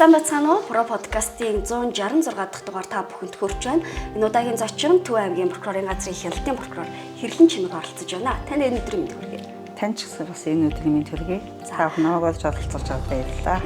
Сайн байцгаана уу? Про подкастын 166 дахь дугаар та бүхэнд хүрч байна. Энэ удаагийн зочин Төв аймгийн прокурорын газрын хяналтын прокурор Хэрлэн Чимэг оролцож байна. Таны өнөөдрийн мэд хүргэе. Тань ч гэсэн бас энэ өдрийн мэд хүргэе. Та бүхэн олж оролцож байгаа баярлалаа.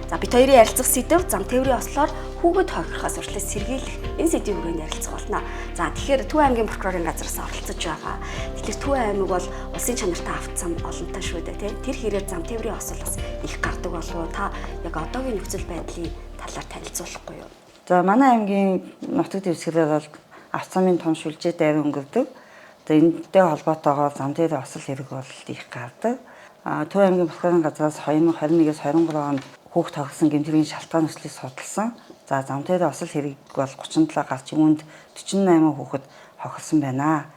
За бид хоёрын ярилцах сэдэв зам тээврийн ослоор хүүхэд хохирохоос урьдчилан сэргийлэх энэ сэдвийн хүрээнд ярилцах болно. За тэгэхээр Төв аймгийн прокурорын газраас оролцож байгаа. Тэгэхээр Төв аймаг бол улсын чанартай автсан олонтой шүү дээ, тэр хэрээр зам тээврийн осол бас их гардаг болов уу? Та яг одоогийн нөхцөл байдлын талаар танилцуулахгүй юу? За манай аймгийн нутаг дэвсгэрээр бол автсан том шүлжээ дайр өнгөрдөг. Энэтэй холбоотойгоор зам тээврийн осол хэрэг бол их гардаг. Төв аймгийн прокурорын газраас 2021-с 23 онд хүүхд хогсон гэмтрийн шалтгаан нөхцөлийг судалсан. За зам тээврийн осол хэрэг бол 37 гарч үүнд 48 хүүхэд хохирсон байна.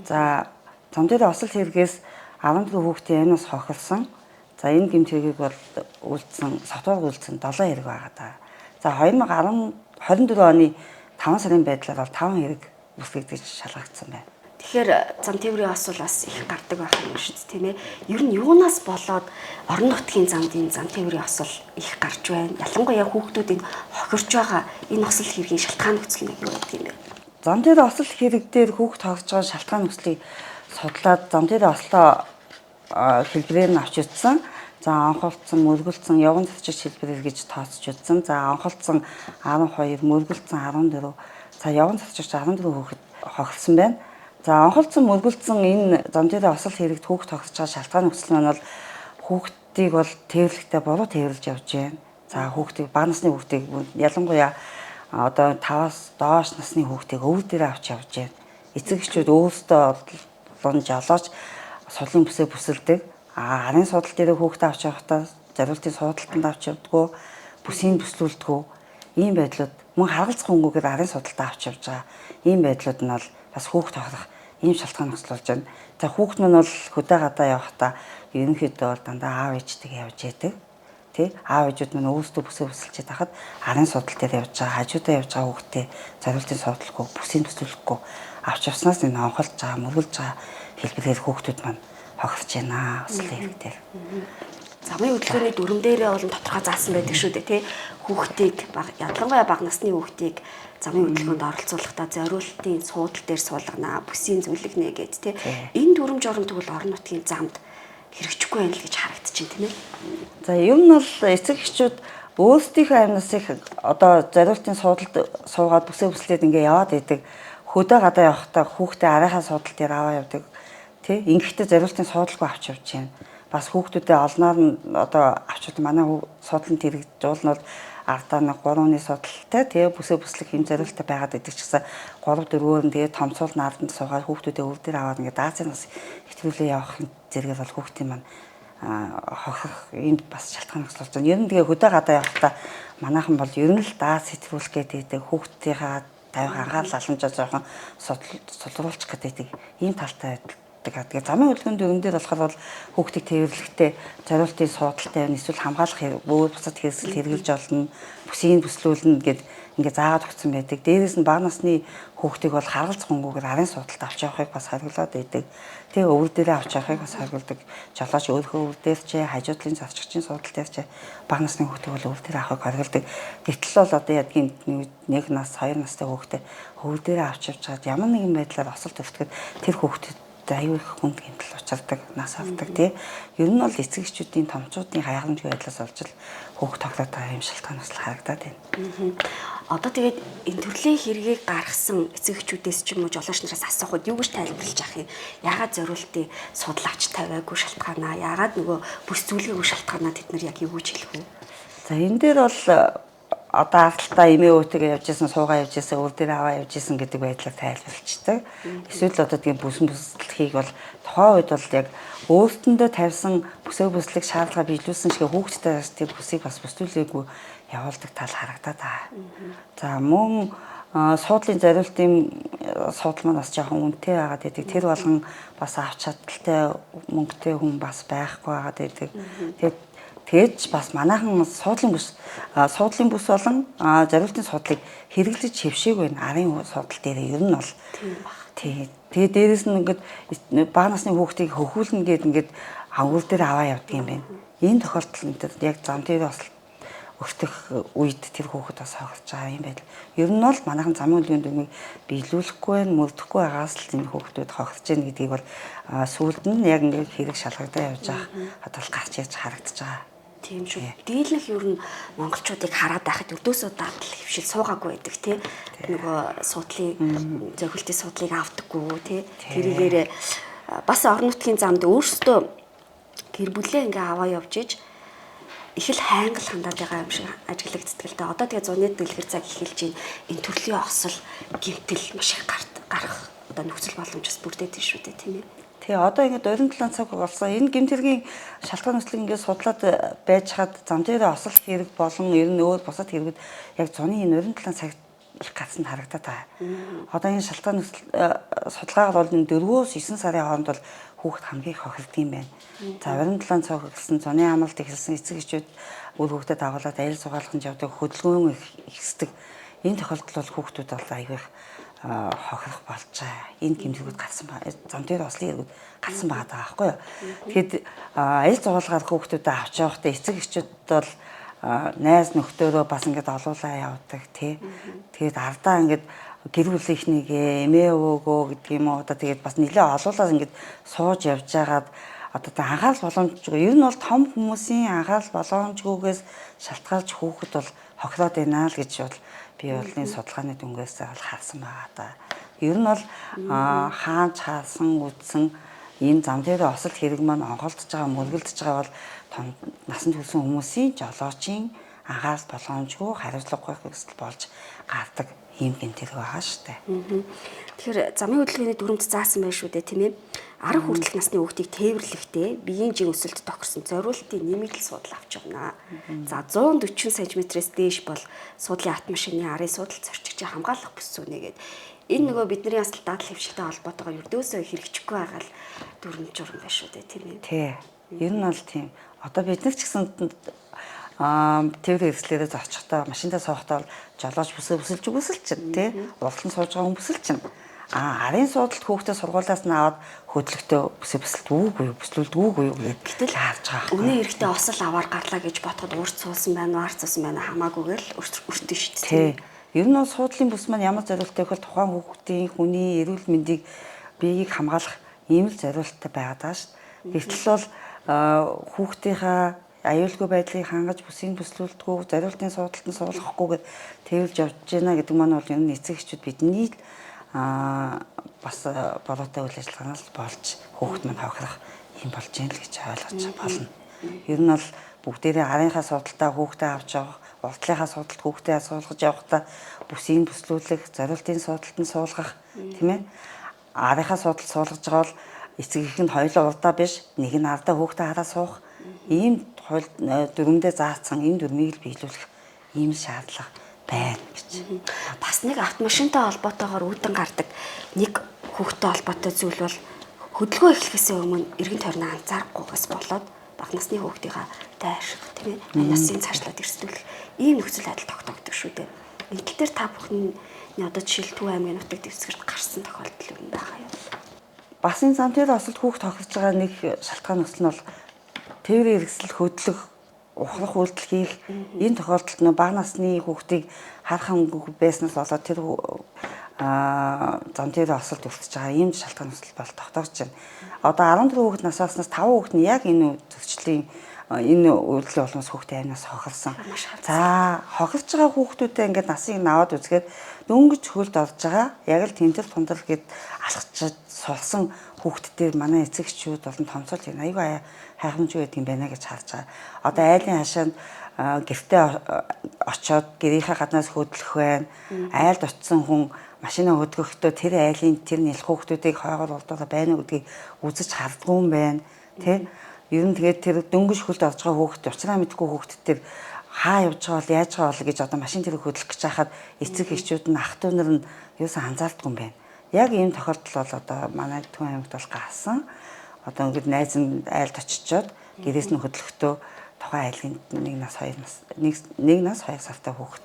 За зам тээврийн осол хэрэгээс 14 хүүхдийн амнаас хохирсон. За энэ гэмтрийг бол үлдсэн, сотоор үлдсэн 7 хэрэг байгаа даа. За 2024 оны 5 сарын байдлаар бол 5 хэрэг үүсгэгдэж шалгагдсан байна. Тэгэхээр зам тээврийн осол бас их гардаг байх юм шүү дээ, тийм ээ. Ер нь юунаас болоод орон нутгийн замдын зам тээврийн осол их гарч байна? Ялангуяа хүүхдүүдийн хохирч байгаа энэ осол хэргийн шалтгаан нөхцөл нь юу гэдэг юм бэ? Зам тээврийн осол хэрэг дээр хүүхд хогсож байгаа шалтгаан нөхцөлийг судлаад зам тээврийн ослоо хэлбэрээр нь авч үзсэн. За анхуулсан, мөргөлдсөн, явган цацагч хэлбэрээр гэж тооцож үзсэн. За анхуулсан 12, мөргөлдсөн 14. За явган цацагч 14 хүүхэд хогссон байна. За анхуулсан, мөргөлдсөн энэ зам тээврийн осол хэрэгт хүүхд хогсож байгаа шалтгаан нөхцөл нь бол хүүхдийг бол тээвэрлэхдээ буруу тээвэрлж явж байна. За хүүхдийг бага насны хүүхдийг ялангуяа одоо 5-аас доош насны хүүхдийг өвөр дээр авч явж байна. Эцэг эхчүүд өөрсдөө жолооч судлын бүсээ бүсэлдэг. Арын судал дээр хүүхдээ авч явахдаа зориултын судалтанд авч явдггүй, бүсийг бүслүүлдэггүй. Ийм байдлууд мөн харгалзах хөнгөөр арын судалтаа авч явж байгаа. Ийм байдлууд нь бол бас хүүхд хохирох ийм шалтгаан нөхцөл болж байна. За хүүхд мань бол хөдөө гадаа явахдаа ерөнхийдөө бол дандаа аав ээжтэйгээ явж яадаг. Тэ аав ээжүүд мань өөрсдөө бүсээ бүсэлж хахад арын судал дээр явж байгаа, хажуудаа явж байгаа хүүхдээ зориултын судалгүй, бүсийг бүслүүлэхгүй авч явснаас энэ онхолж байгаа, мөргөлж байгаа хэлбэрээр хүүхдүүд мань хохирч байна осол хэрэг дээр. Замын хөдөлгөөний дүрм дээрээ бол тодорхой заасан байдаг шүү дээ, тий. Хүүхдийг ялангуяа бага насны хүүхдийг замын хөдөлгөөнд оролцуулахдаа зориултын суудал дээр суулгана, бүсийн зөвлөгнө гэж тий. Энэ дүрм журам тэгвэл орон нутгийн замд хэрэгжихгүй байна л гэж харагдчихэв тийм ээ. За ер нь бол эцэг эхчүүд өөрсдийнхөө амнасыг одоо зориултын суудалд суугаад бүсээ бүслээд ингээ яваад идэг. Хөдөө гадаа явахдаа хүүхдээ арайхаа суудал дээр аваа явдаг. Тэ ингэхдээ зориултын суудалгүй авч явж байна. Бас хүүхдүүдээ олноор нь одоо авчид манай суудланд хэрэгжүүл нь бол ардаа нэг 3-ны судалтай тэгээ бүсээ бүслэх хэм зориултаа байгаад идэг ч гэсэн 3-4-өөр нь тэгээ томцуул наарданд суугаад хүүхдүүдээ өвдөр дээр аваад ингээ даацын бас хэтрүүлээ явах зэрэг бол хүүхдийн маань хохирох энд бас шалтгаан нөхцөл болж байна. Ер нь тэгээ хөдөө гадаа явахдаа манайхан бол ер нь л даац хэтрүүлэх гэдэг хүүхдийнхаа тавих анхаарал халамжаа жоохон сулруулчих гэдэг ийм талтай байдаг. Тэгээ замын хөдөлгөөнд өрн дээр болохоор бол хүүхдийг тээвэрлэхдээ зориултын суудалтай байна, эсвэл хамгаалах өөр бусад хэрэгсэл хэрэгжилж олно, бүсийг бүслүүлнэ гэд ингээ заагаад өгсөн байдаг. Дээрээс нь бага насны хүүхдийг бол харгалзах хөнгөөр арын судалт авч явахыг бас хариулаад байдаг. Тэгээ өвөр дээрээ авч явахыг бас хариулдаг. Жолооч өөрийнхөө өвөр дээр ч хажуудлын засагчийн судал дээр ч бага насны хүүхдийг бол өвөр дээр авахыг хариулдаг. Гэтэл бол одоо ядгийн 1 нас, 2 настай хүүхдээ өвөр дээрээ авч явж байгаад ямар нэгэн байдлаар осол төвтгöd тэр хүүхдэд аюу их хүнд гэмтэл учирдаг, нас авдаг тий. Ер нь бол эцэг эхчүүдийн томчуудын хаяламжгүй байдлаас олж хүүхд тоглоод байгаа юм шалтгаан бас харагдаад байна. Одоо тэгээд энэ төрлийн хэргийг гаргасан эцэг эхчүүдээс ч юм уу жолооч нараас асуухад юу гэж тайлбарлаж авах юм? Яагаад зориултын судал авч тавиагүй шалтгаанаа? Яагаад нөгөө бүс зүйлгээгүй шалтгаанаа тэд нар яг юу гэж хэлэх вэ? За энэ дээр бол одоо ардталтаа эмээ өөтэйгээ явж исэн, суугаа явж исэн, өвөр дээр аваа явж исэн гэдэг байдлаар тайлбарлаждаг. Эсвэл одоо тийм бүсэн бүслэхийг бол тухайн үед бол яг өөртөндөө тавьсан бүсээ бүслэх шаардлага биелүүлсэн шиг хүүхдтэй тийм бүсийг бас бүслүүлээгүй явуулдаг тал харагдаад байгаа. За мөн суудлын зориултын судал маань бас жоохон үнэтэй байгаад байдаг. Тэр болгон бас авч чадaltaй мөнгөтэй хүн бас байхгүй байгаад байдаг. Тэгэж бас манайхан суудлын бүс болон зориултын судлыг хэрэглэж хэвшээг байна. Арын судал дээр ер нь бол тийм. Тэгээ дээрэс нь ингээд бага насны хүүхдийг хөхүүлнэ гэдэг ингээд ангуул дээр аваа явдаг юм байна. Энэ тохиолдолд яг зам дээр бас өртөх үед тэр хүүхэд бас хохирч байгаа юм байл. Ер нь бол манайхан замын хөдөлгөөний дүрмийг биелүүлэхгүй мөрдөхгүй байгаас л энэ хүүхдүүд хохирч ийн гэдгийг бол сүүлд нь яг ингээд хэрэг шалгагдаа явж байгаа одоо л гарч ирж харагдаж байгаа. Тийм шүү. Дийлэнх ер нь монголчуудыг хараад байхад өрдөөсөө дадал хөвшил суугаагүй байдаг тий. Нөгөө суудлыг зөвхөлтийн суудлыг авдаггүй тий. Тэрийгээр бас орон нутгийн замд өөрсдөө гэр бүлээ ингээ аваа явж иж их л хайнгал хандаад байгаа юм шиг ажиглагддаг л да. Одоо тэгээ зуны дэлгэр цаг эхэлж байна. Энэ төрлийн осол гэмтэл маш их гарах одоо нөхцөл боломж бас бүрдээд тийм шүү дээ тийм ээ. Тэгээ одоо ингээд орон 7 цаг болсон. Энэ гэмтэргийн шалтгаан нөхцөлийг ингээд судлаад байж хаад зам дээр осол хэрэг болон ер нь өөр бусад хэрэгүүд яг зуны энэ орон 7 цагт их гацсанд харагдаад байгаа. Одоо энэ шалтгаан нөхцөл судалгаагаар бол энэ 4-9 сарын хооронд бол хүүхэд хамгийн их хохирдог юм байна. За орон 7 цаг гэсэн зуны амралт ихэлсэн эцэг эхчүүд үр хүүхдэд дагуулад аялал жугаалганд явдаг хөдөлгөөн ихсдэг. Энэ тохиолдолд бол хүүхдүүд бол аягүй их хохирох болж байгаа. Энэ гэмтэргүүд гарсан ба зам дээр ослын хэрэгүүд гарсан байгаа байхгүй юу. Тэгэхэд аялал жугаалгаар хүүхдүүдэд авч явахдаа эцэг эхчүүд бол найз нөхдөөрөө бас ингээд олуулаа явдаг тий. Тэгээд ардаа ингээд гэр бүлийнхнийгээ эмээ өвөөгөө гэдэг юм уу одоо тэгээд бас нэлээ олуулаад ингээд сууж явж байгаад одоо тэ анхаарал боломжгүй. Ер нь бол том хүмүүсийн анхаарал боломжгүйгээс шалтгаалж хүүхэд бол хохироод байна л гэж бол би бол энэ судалгааны дүнгээс бол харсан байгаа да. Ер нь бол хаанч хаасан үдсэн энэ зам дээр осол хэрэг маань онголдож байгаа мөргөлдөж байгаа бол том насанд хүрсэн хүмүүсийн жолоочийн анхаарал боломжгүй хариуцлагагүй хэсэл болж гардаг ийм гэмтэрэг байгаа шүү дээ. Тэгэхээр замын хөдөлгөөний дүрмд заасан байх шүү дээ тийм ээ. 10 хүртэлх насны хүүхдийг тээвэрлэхдээ биеийн жин өсөлт тохирсон зориултын нэмэгдэл судал авч явна. За 140 см-ээс дээш бол суудлын автомашины арын судал зорчигчийн хамгаалах бүс зүүнэгээд энэ нөгөө бидний бас дадал хөвшилтэй холбоотойгоор ердөөсөө хэрэгжихгүй байгаа л дүрм журам байх шүү дээ тийм ээ. Тий. Ер нь бол тийм. Одоо бид нар ч гэсэн тээврийн хэрэгслээрээ зочихдоо машиндаа суухдаа жолооч бүсээ бүсэлж үсэлчин тий. Уралдан сууж байгаа хүн бүсэлчин. Арын суудалд хүүхдээ сургуулиас нь аваад хөдлөختөө бүсээ бүсэлдэггүй юу, бүслүүлдэггүй юу гэдэг л харж байгаа. Үнэ эрэхтэй осол аваар гарлаа гэж бодоход уурц суусан байна, варц суусан байна хамаагүйгээл өртөн шүү дээ. Ер нь бол суудлын бүс маань ямар зорилттой гэвэл тухайн хүүхдийн хүний эрүүл мэндийг биеийг хамгаалах ийм л зорилттой байгаад байгаа шүү дээ. Гэвтэл бол хүүхдийнхаа аюулгүй байдлыг хангаж бүсийг бүслүүлдэггүй, зорилтын суудалд нь суулгахгүйгээр тэрвэлж явж байна гэдэг маань бол ер нь эцэг эхчүүд бидний бас болоотой үйл ажиллагаанаас болж хүүхэд маань хохирох юм болж юм л гэж ойлгож байна. Ер нь бол бүгдээрээ арийнхаа судалтаа хүүхдээ авч явах, уртлынхаа судалт хүүхдээ суулгаж явахдаа бүсийг бүслүүлэх, зорилтын судалтанд суулгах тийм ээ. Арийнхаа судалт суулгаж байгаа бол эцэг эхэнд хоёулаа урдаа биш, нэг нь ардаа хүүхдээ хараа суух. Ийм хууль дүрмдээ заасан энэ дүрмийг л биелүүлэх ийм шаардлага байна гэж. Бас нэг автомашинтай холбоотойгоор үүдэн гардаг нэг хүүхдтэй холбоотой зүйл бол хөдөлгөөн эхлэхээс өмнө эргэн тойрноо анзаарахгүйгээс болоод бага насны хүүхдийнхаа дайрших тийм ээ насын цаашлаад эрсдүүлэх ийм нөхцөл байдал тогтоогддог шүү дээ. Энэ тал дээр та бүхний одоо жишээл Төв аймгийн нутаг дэвсгэрт гарсан тохиолдол юм байгаа юм. Бас энэ зам дээр осолд хүүхд хохирж байгаа нэг шалтгаан нөхцөл нь бол тээврийн хэрэгсэл хөдлөх ухрах үйлдэл хийх энэ тохиолдолд нь бага насны хүүхдийг харахангүй байснаас болоод тэр зам дээр осолд өртөж байгаа ийм шалтгаан нөхцөл бол тогтоогдож байна. Одоо 14 хүүхэд насааснаас 5 хүүхэд нь яг энэ зөрчлийн энэ үйлдэлийн улмаас хүүхдээ амнаас хохирсан. За хохирж байгаа хүүхдүүдээ ингээд насыг наваад үзэхэд дөнгөж хөлд орж байгаа яг л тэмдэл тундал гэд алхачаад сулсан хүүхдүүдээр манай эцэг эхчүүд болон томцолж байна. Айгүй хайхамжгүй байдаг юм байна гэж харж байгаа. Одоо айлын хашаанд гэртээ очоод гэрийнхээ гаднаас хөдлөх байна. Айлд очисон хүн машинаа хөдгөхдөө тэр айлын тэр нэлэх хүүхдүүдийг хойгоор болдоо байна уу гэдгийг үзэж хардггүй юм байна. Тэ? Ер нь тэгээд тэр дөнгөж хөлд орж байгаа хүүхд уцраа мэдгүй хүүхдүүдээр хаа явж байгаа бол яаж байгаа бол гэж одоо машин тэрэг хөдлөх гэж хахад эцэг эхчүүд нь ах トゥ нар нь юусан анзаардгүй юм байна. Яг ийм тохиолдол бол одоо манай Төв аймагт бол гарсан. Одоо ингээд найз нь айлд очичоод гэрээс нь хөдлөхдөө тухайн айлын 1 нас 2 нас 1 нас 2 сартай хүүхэд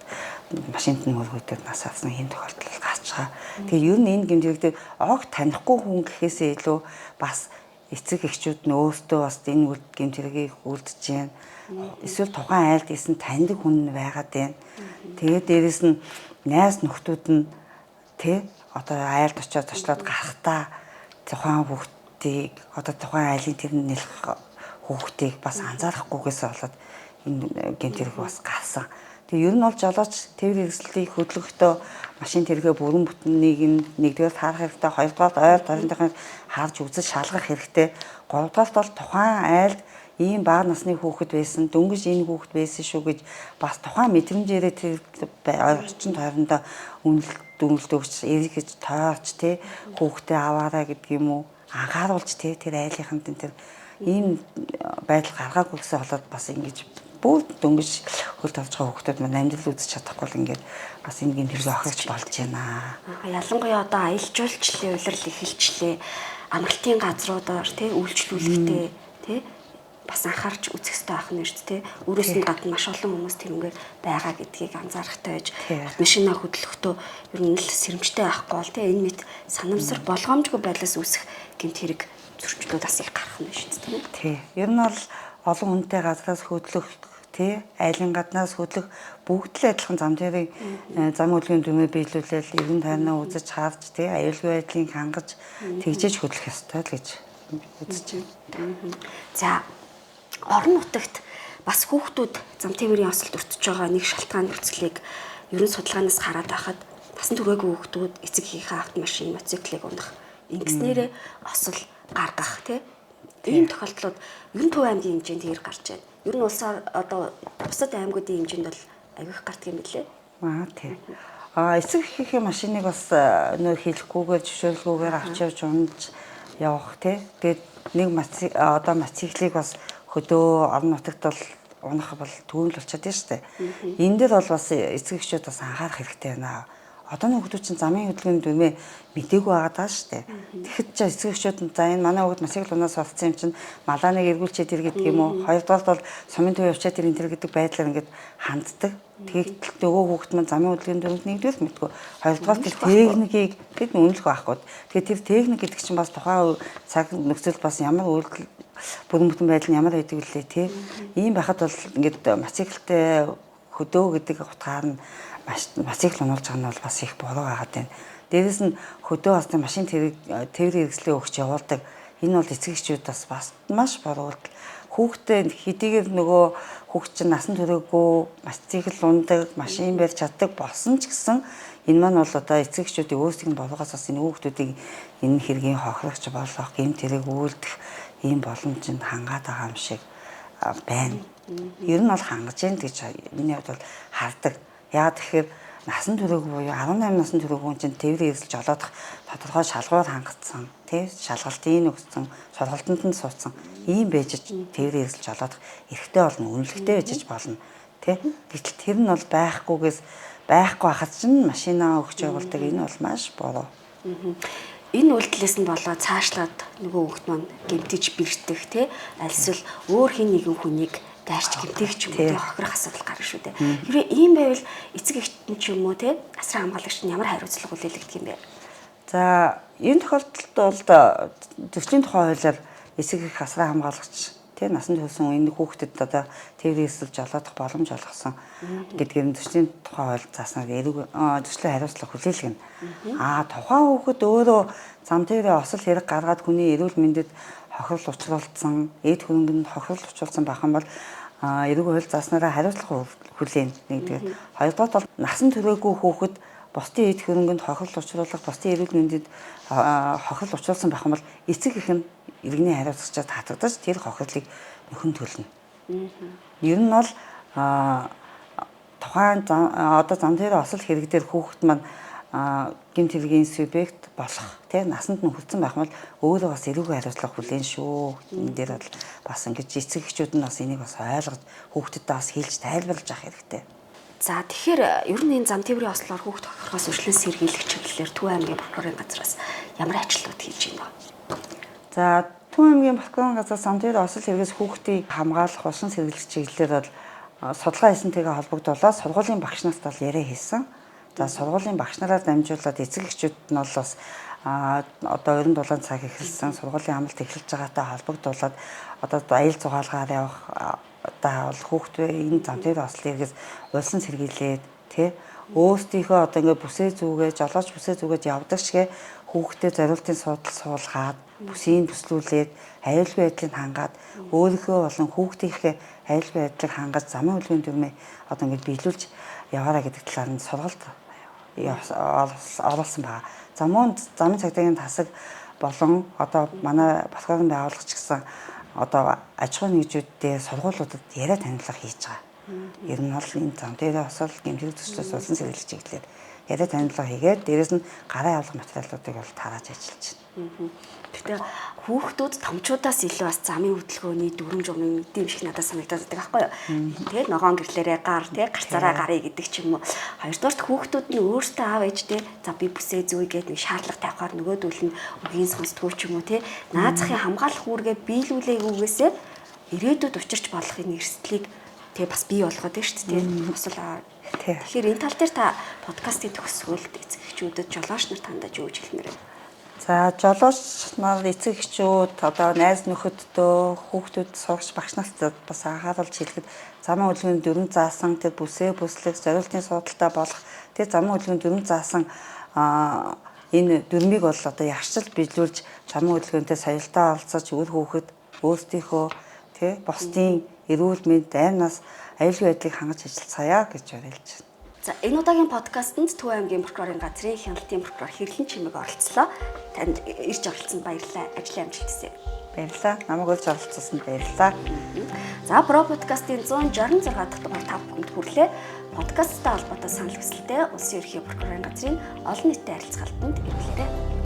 машинд нь мөргөдөд нас авсан ийм тохиолдол гарч байгаа. Тэгээ ер нь энэ гэмтэрэг дээр огт танихгүй хүн гэхээсээ илүү бас эцэг эхчүүд нь өөрсдөө бас энэ гэмт хэргийг үлдэж байна. Эсвэл тухайн айлд исэн таньдаг хүн байгаад байна. Тэгээд дээрэс нь найз нөхдүүд нь одоо айлд очиод туслаад гарахтаа тухайн хүүхдийг одоо тухайн айлын тэр нэлэх хүүхдийг бас анзаарахгүйгээс болоод энэ гэмт хэрэг бас гарсан. Тэгээ ер нь бол жолооч тээврийн хэрэгслийг хөдөлгөхдөө машин тэргээ бүрэн бүтнийг нэгдүгээр харах хэрэгтэй, хоёрдугаар ойр дорынхыг харж үзэж шалгах хэрэгтэй. Гуравдугаар бол тухайн айлд ийм бага насны хүүхэд байсан, дөнгөж энэ хүүхэд байсан шүү гэж бас тухайн мэдрэмжээрээ тэр орчин тойрондоо дүнэлт өгч, эрэг гэж тооч хүүхдээ аваарай гэдэг юм уу анхааруулж тэр айлынханд тэр ийм байдал гаргаагүй гэсэн болоод бас ингэж бүр дөнгөж хөл тавж байгаа хүүхдүүд маань амьдрал үзэж чадахгүй л ингээд бас энэ гэмт хэрэг охирч болж байна. Ялангуяа одоо аялал жуулчлалын улирал эхэлчлээ. Амралтын газруудаар үйлчлүүлэхдээ бас анхаарч үзэх хэрэгтэй байх нь шүү дээ. Өөрөөс нь гадна маш олон хүмүүс тэрнгээр байгаа гэдгийг анзаарахтай байж машинаа хөдлөхдөө ер нь л сэрэмжтэй байхгүй бол энэ мэд санамсар болгоомжгүй байдлаас үүсэх гэмт хэрэг зөрчлүүд бас их гарах нь шүү дээ. Ер нь бол олон хүнтэй газраас хөдлөх айлын гаднаас хөдлөх бүгд л адилхан зам тэрийг зам хөдөлгөөний дүмээр биелүүлэл эргэн тойрноо үзэж харж аюулгүй байдлыг хангаж тэгжээж хөдлөх ёстой л гэж үзэж байна. За орон нутагт бас хүүхдүүд зам тээврийн осолд өртөж байгаа нэг шалтгааны нөхцөлийг ерөн судалгаанаас хараад байхад насан туршаагүй хүүхдүүд эцэг эхийнхээ автомашин, мотоциклыг унах, ингэснээрээ осол гаргах ийм тохиолдлууд ер нь Төв аймгийн хэмжээнд хэрэг гарч байна. Ер нь улсаар одоо бусад аймагуудын хэмжээнд бол аюулх гардаг юм билээ. Эцэг эхийнхээ машиныг бас нөр хийлэхгүйгээр зөвшөөрлгүйгээр авч явж унаж явах тэгээд нэг мотоциклийг бас хөдөө орон нутагт бол унах бол түүнэл болчиход байна шүү дээ. Энэ дээр бол бас эцэг эхчүүд бас анхаарах хэрэгтэй байна. Одооны хүүхдүүд чинь замын хөдөлгөөний дүрмээ мдээгүй байгаа даа шүү дээ. Тэгэхэд ч эцэг эхчүүд нь за энэ манай хүүхд мотоцикл унаас болцсон юм чинь малааныг эргүүлчихэд ир гэдэг юм уу? Хоёрдугаар бол сумын төв явчаад ир энэ төр гэдэг байдлаар ингээд ханддаг. Тэгээд нөгөө хүүхд маань замын хөдөлгөөний дүрмд нэгдүгээр мэдгүй. Хоёрдугаар тэр техникийг бид үнэлэх байхгүй. Тэгээд тэр техник гэдэг чинь бас тухайн цаг нөхцөл бас ямар үйлдэл бүрэн бүтэн байдал нь ямар байдаг вүлээ ийм байхад бол ингээд мотоциклтэй хөдөө гэдэг утгаар нь мотоцикл унуулж байгаа нь бол бас их буруу байгаад байна. Дээрээс нь хөдөө бас машин тээврийн хэрэгслээ өгч явуулдаг. Энэ бол эцэг эхчүүд бас маш буруу. Хүүхдээ хэдийгээр нөгөө хүүхд чинь насан туршаагүй мотоцикл ундаг, машин барьж чаддаг болсон ч гэсэн энэ маань бол одоо эцэг эхчүүдийн өөрсдийн болгоос бас энэ хүүхдүүдийг энэ хэргийн хохирогч болох, гэмт хэрэг үйлдэх ийм боломжинд хангаад байгаа юм шиг байна. Ер нь бол хангаж яах гэж миний хувьд бол хардаг. Яагаад тэгэхээр насан туршаагүй буюу 18 насны туршаагүй хүн чинь тээврийн хэрэгсэл жолоодох тодорхой шалгуур хангацсан, шалгалтын өгсөн, сургалтанд нь суудсан ийм байж тээврийн хэрэгсэл жолоодох эрхтэй болно, үнэлэхтэй байж болно. Гэтэл тэр нь бол байхгүй хахад чинь машинаа өгч явуулдаг энэ бол маш буруу. Энэ үйлдэлээс нь болоод цаашлаад нөгөө хүүхд маань гэмтэж бэртэх альсвал өөр хин нэгэн хүнийг дайрч гэмтэх ч юм уу хохирох асуудал гарна шүү дээ. Хэрвээ ийм байвал эцэг эхчэн ч юм уу асран хамгаалагч нь ямар хариуцлага хүлээлгдэг юм бэ? За энэ тохиолдолд бол төслийн тухай хуулиар эцэг эх асран хамгаалагч насан туршсан энэ хүүхдэд одоо тээврийн хэрэгсэл жолоодох боломж олгосон гэдгээр нь төслийн тухай хууль зааснаар төслийн хариуцлага хүлээлгэнэ. Тухайн хүүхэд өөрөө зам тээврийн осол хэрэг гаргаад хүний эрүүл мэндэд хохирол учруулсан, эд хөрөнгөнд хохирол учруулсан байх юм бол эрүүл хууль зааснараа хариуцлага хүлээнэ. Нэгдүгээр. Хоёрдугаар бол насан туршаагүй хүүхэд бусдын эд хөрөнгөнд хохирол учруулах, бусдын эрүүл мэндэд хохирол учруулсан байх юм бол эцэг эх нь иргэний хариуцлагчаар татагдаж тэр хохирлыг нөхөн төлнө. Ер нь бол тухайн одоо зам дээр осол хэрэг дээр хүүхэд маань гэмт хэргийн субъект болох насанд нь хүрсэн байх юм бол өөрөө бас эрүүгийн хариуцлага хүлээн шүү. Энэ дээр бол бас ингэж эцэг эхчүүд нь бас энийг бас ойлгож хүүхдэд бас хэлж тайлбарлаж авах хэрэгтэй. За тэгэхээр ер нь энэ зам тээврийн ослоор хүүхд хохирохоос өршлөн сэргийлэх чиглэлээр Төв аймгийн прокурорын газраас ямар ажлууд хийж байна вэ? За Төв аймгийн прокурорын газраас зам тээврийн осол хэрэгээс хүүхдийг хамгаалах улсын сэргийлэх чиглэлээр бол судалгаа хийсэнтэйгээ холбогдуулаад сургуулийн багш нарт бол яриа хийсэн. За сургуулийн багш нараар дамжуулаад эцэг эхчүүд нь бол бас одоо өрн дулаан цаг эхэлсэн сургуулийн амлалт эхэлж байгаатай холбогдуулаад одоо аял зугаалгаар явах бол хүүхдүүд энэ зам дээр ослын хэрэгс улсын сэргийлээд тий өөрсдийнхөө одоо ингээд бүсээ зүгээ жолооч бүсээ зүгээд явдаг шигэ хүүхдэд зориултын суудал суулгаад бүсийг бүслүүлээд аюулгүй байдлыг хангаад өөрийнхөө болон хүүхдийнхээ аюулгүй байдлыг хангаж замын хөдөлгөөний дүрмээ одоо ингээд биелүүлж яваараа гэдэг талаар нь сургалт оруулсан байна. Замын цагдаагийн тасаг болон одоо манай батгарын байгууллагч гэсэн одоо аж ахуйн нэгжүүдтэй сургуулиудад яриа танилцах хийж байгаа. Ер нь бол энэ зам дээр осол гэмтэх төслөөс улсын сэргийлэх чиглэлээр яриа танилцах хийгээд дээрэс нь гараа явуулах материалуудыг бол тарааж ажиллаж байна. Гэхдээ хүүхдүүд томчуудаас илүү бас замын хөдөлгөөний дүрм журмын мэдэм шиг надад санагдаад байгаа байхгүй юу? Тэ ногоон гэрлээрээ гар тэ гарцаараа гарыг гэдэг ч юм уу. Хоёрдугаарт хүүхдүүд нь өөртөө аав ээжтэй за би бүсээ зүй гэдэг нэг шаардлага тавихаар нөгөөдөл нь үгийн сонсдгоо ч юм уу тэ наазахын хамгаалах үүргээ биелүүлээгүйгээсээ ирээдүйд учирч болохын эрсдлийг тэ бас бий болгоод байна шүү дээ. Босол тэгэхээр энэ тал дээр та подкастын төгсгөлд эцэгчүүдэд жолооч нар тандаж юу гэж хэлмээр байна? За жолооч нар эцэг эхчүүд одоо найз нөхөддөө хүүхдүүд сурагч багш нарт бас анхааруулж хэлэхэд замын хөдөлгөөний дүрм заасан тэр бүсээ бүслэх зориултын суудалтай болох тэр замын хөдөлгөөний дүрм заасан энэ дүрмийг бол одоо ягшил биелүүлж замын хөдөлгөөнтэй соёлтой оролцож үр хүүхэд өөрсдийнхөө тий бусдын эрүүл мэнд дайнаас аюулгүй байдлыг хангаж ажиллацгаая гэж уриалж байна. За энэ удаагийн подкастт Төв аймгийн прокурорын газрын хяналтын прокурор Хэрлэн Чимэг оролцлоо. Танд ирж оролцсонд баярлалаа. Ажлын амжилт хүсье. Баярлалаа. Намайг урьж оролцсонд баярлалаа. За Про подкастын 166 дахь дугаар 5 хүнд хүрлээ. Подкасттай холбоотой санал хүсэлтээ Улсын ерөнхий прокурорын газрын олон нийтэд харилцаалтанд эвлээрэй.